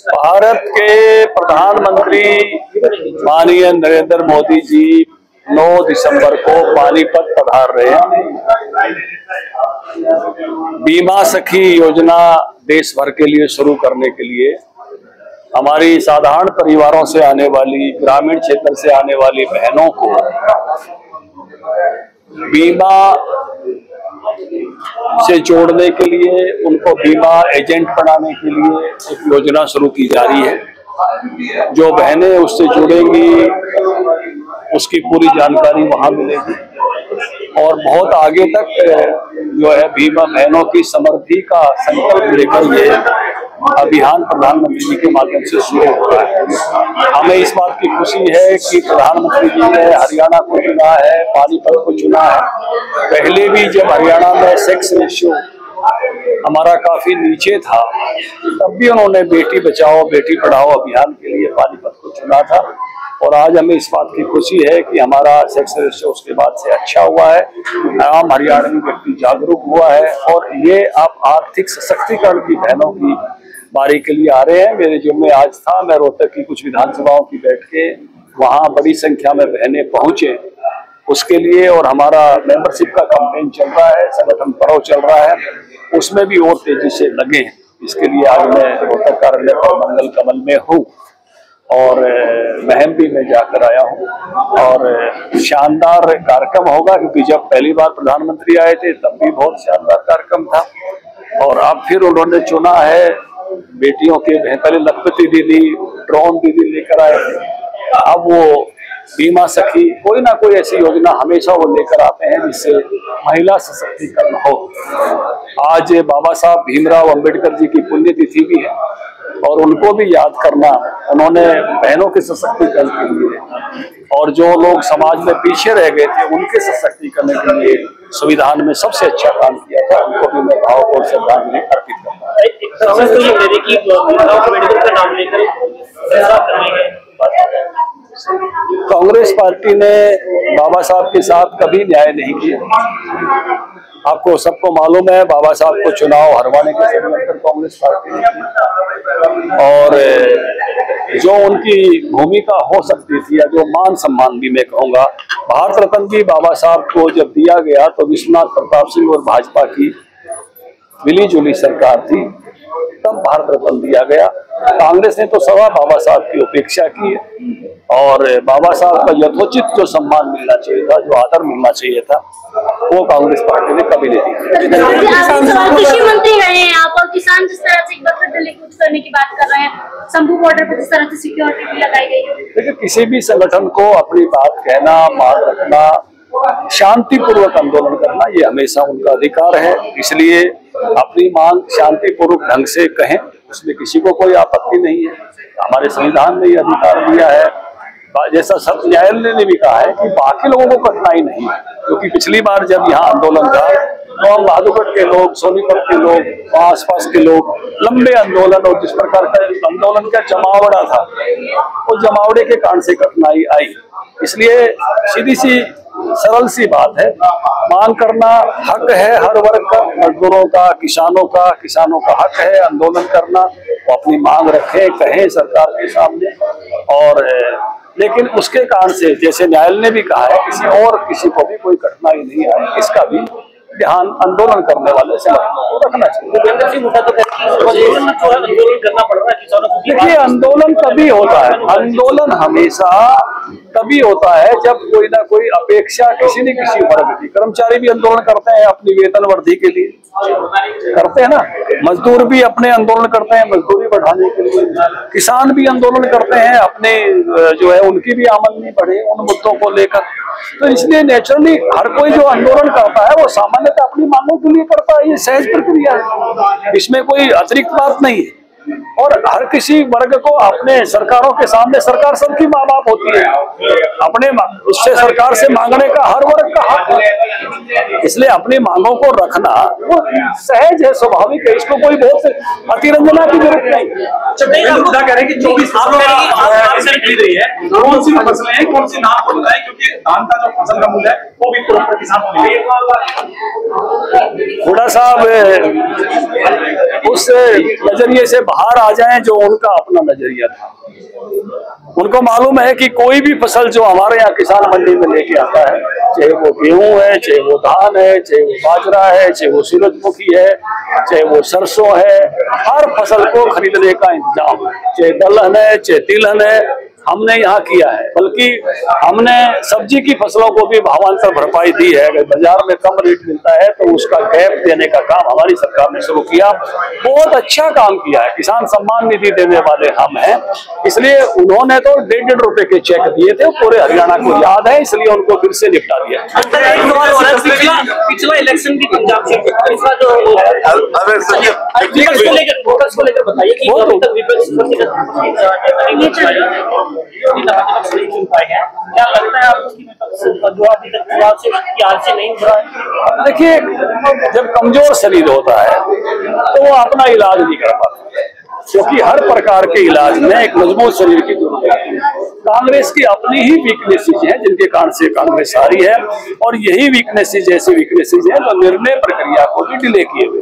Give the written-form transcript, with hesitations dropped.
भारत के प्रधानमंत्री माननीय नरेंद्र मोदी जी 9 दिसंबर को पानीपत पधार रहे हैं। बीमा सखी योजना देश भर के लिए शुरू करने के लिए हमारी साधारण परिवारों से आने वाली, ग्रामीण क्षेत्र से आने वाली बहनों को बीमा से जोड़ने के लिए, उनको बीमा एजेंट बनाने के लिए एक योजना शुरू की जा रही है। जो बहनें उससे जुड़ेंगी उसकी पूरी जानकारी वहां मिलेगी और बहुत आगे तक जो है बीमा बहनों की समृद्धि का संकल्प लेकर ये अभियान प्रधानमंत्री जी के माध्यम से शुरू हो रहा है। हमें इस बात की खुशी है कि प्रधानमंत्री जी ने हरियाणा को चुना है, पानीपत को चुना है। पहले भी जब हरियाणा में सेक्स रेशियो हमारा काफी नीचे था, तब भी उन्होंने बेटी बचाओ बेटी पढ़ाओ अभियान के लिए पानीपत को चुना था। और आज हमें इस बात की खुशी है कि हमारा सेक्स रेशियो उसके बाद से अच्छा हुआ है, आम हरियाणवी व्यक्ति जागरूक हुआ है और ये आप आर्थिक सशक्तिकरण की बहनों की बारी के लिए आ रहे हैं। मेरे जो में आज था, मैं रोहतक की कुछ विधानसभाओं की बैठ के वहाँ बड़ी संख्या में बहनें पहुंचे उसके लिए, और हमारा मेंबरशिप का कैंपेन चल रहा है, संगठन पर्व चल रहा है, उसमें भी और तेजी से लगे। इसके लिए आज मैं रोहतक कार्यालय पर मंगल कमल में हूँ और महम भी मैं जाकर आया हूँ और शानदार कार्यक्रम होगा, क्योंकि जब पहली बार प्रधानमंत्री आए थे तब भी बहुत शानदार कार्यक्रम था और अब फिर उन्होंने चुना है बेटियों के, पहले लखपति दीदी, ड्रोन दीदी लेकर आए थे, अब वो बीमा सखी, कोई ना कोई ऐसी योजना हमेशा वो लेकर आते हैं जिससे महिला सशक्तिकरण हो। आज बाबा साहब भीमराव अंबेडकर जी की पुण्यतिथि भी है और उनको भी याद करना, उन्होंने बहनों के सशक्तिकरण के लिए और जो लोग समाज में पीछे रह गए थे उनके सशक्तिकरण के लिए संविधान में सबसे अच्छा काम किया था। उनको भी मैं भावपूर्ण श्रद्धांजलि अर्पित करता हूँ। कांग्रेस पार्टी ने बाबा साहब के साथ कभी न्याय नहीं किया। आपको सबको मालूम है, बाबा साहब को चुनाव हरवाने के षड्यंत्र कांग्रेस पार्टी ने की और जो उनकी भूमिका हो सकती थी या जो मान सम्मान भी मैं कहूँगा, भारत रत्न भी बाबा साहब को जब दिया गया तो विश्वनाथ प्रताप सिंह और भाजपा की मिली जुली सरकार थी, तब भारत रत्न दिया गया। कांग्रेस ने तो सवा बाबा साहब की उपेक्षा की है और बाबा साहब का यथोचित जो सम्मान मिलना चाहिए था, जो आदर मिलना चाहिए था, वो कांग्रेस पार्टी ने कभी नहीं दिया। कृषि मंत्री रहे हैं आप और किसान जिस तरह से एक बार फिर दिल्ली कूच करने की बात कर रहे हैं, शंभू बॉर्डर पर जिस तरह से सिक्योरिटी भी लगाई गई है। देखिए, किसी भी संगठन को अपनी बात कहना, मान रखना, शांतिपूर्वक आंदोलन करना, ये हमेशा उनका अधिकार है। इसलिए अपनी मांग शांतिपूर्वक ढंग से कहें, उसमें किसी को कोई आपत्ति नहीं है। हमारे संविधान ने ये अधिकार दिया है। जैसा सब न्यायालय ने भी कहा है कि बाकी लोगों को कठिनाई नहीं है, क्योंकि पिछली बार जब यहाँ आंदोलन था तो हम बहादुरगढ़ के लोग, सोनीपत के लोग, आसपास के लोग लंबे आंदोलन और जिस प्रकार का आंदोलन का जमावड़ा था, उस जमावड़े के कारण से कठिनाई आई। इसलिए सीधी सी सरल सी बात है, मांग करना हक है हर वर्ग का, मजदूरों का, किसानों का हक है आंदोलन करना। वो अपनी मांग रखें, कहें सरकार के सामने, और लेकिन उसके कारण से, जैसे न्यायालय ने भी कहा है, किसी को भी कोई कठिनाई नहीं आए, इसका भी ध्यान आंदोलन करने वाले संगठनों को रखना चाहिए। देखिए, आंदोलन तभी होता है, आंदोलन हमेशा तभी होता है जब कोई ना कोई अपेक्षा किसी न किसी वर्ग की, कर्मचारी भी आंदोलन करते हैं अपनी वेतन वृद्धि के लिए, करते हैं ना, मजदूर भी अपने आंदोलन करते हैं मजदूरी बढ़ाने के लिए, किसान भी आंदोलन करते हैं अपने जो है उनकी भी आमदनी बढ़े उन मुद्दों को लेकर। तो इसलिए नेचुरली हर कोई जो आंदोलन करता है वो सामान्यतः अपनी मांगों के लिए करता है, ये सहज प्रक्रिया है, इसमें कोई अतिरिक्त बात नहीं है। और हर किसी वर्ग को अपने सरकारों के सामने, सरकार सबकी माँ बाप होती है, अपने उससे सरकार से मांगने का हर वर्ग का हक है। इसलिए अपनी मांगों को रखना वो सहज है, स्वाभाविक है, इसको कोई बहुत अतिरंजना की जरूरत नहीं। कह रहे हैं कि 24 खरीद रही है, कौन सी फसलें हैं, कौन सी नाम बोल रहा है, क्योंकि धान का जो फसल का मूल्य है वो भी किसान को मिल हुडा साहब उस नजरिए से बाहर आ जाएं, जो उनका अपना नजरिया था। उनको मालूम है कि कोई भी फसल जो हमारे यहाँ किसान मंडी में लेके आता है, चाहे वो गेहूं है, चाहे वो धान है, चाहे वो बाजरा है, चाहे वो सूरजमुखी है, चाहे वो सरसों है, हर फसल को खरीदने का इंतजाम है, चाहे दलहन है, चाहे तिलहन है, हमने यहाँ किया है। बल्कि हमने सब्जी की फसलों को भी भावांतर भरपाई दी है। अगर बाजार में कम रेट मिलता है तो उसका गैप देने का काम हमारी सरकार ने शुरू किया। बहुत अच्छा काम किया है। किसान सम्मान निधि देने वाले हम हैं, इसलिए उन्होंने तो 1.5 रुपए के चेक दिए थे, पूरे हरियाणा को याद है, इसलिए उनको फिर से निपटा दिया। पिछला इलेक्शन भी पंजाब से लेकर बताइए कि अभी तक विपक्ष क्या लगता है आपको कि जो अभी तक चुनाव से प्यार से नहीं हुआ है? देखिए, जब कमजोर शरीर होता है तो वो अपना इलाज नहीं कर पाता, क्योंकि हर प्रकार के इलाज में एक मजबूत शरीर की जरूरत है। कांग्रेस की अपनी ही वीकनेसेस हैं जिनके कारण से कांग्रेस हारी है, और यही वीकनेसेस ऐसी वीकनेसेस हैं जो निर्णय प्रक्रिया को भी डिले किए हुए।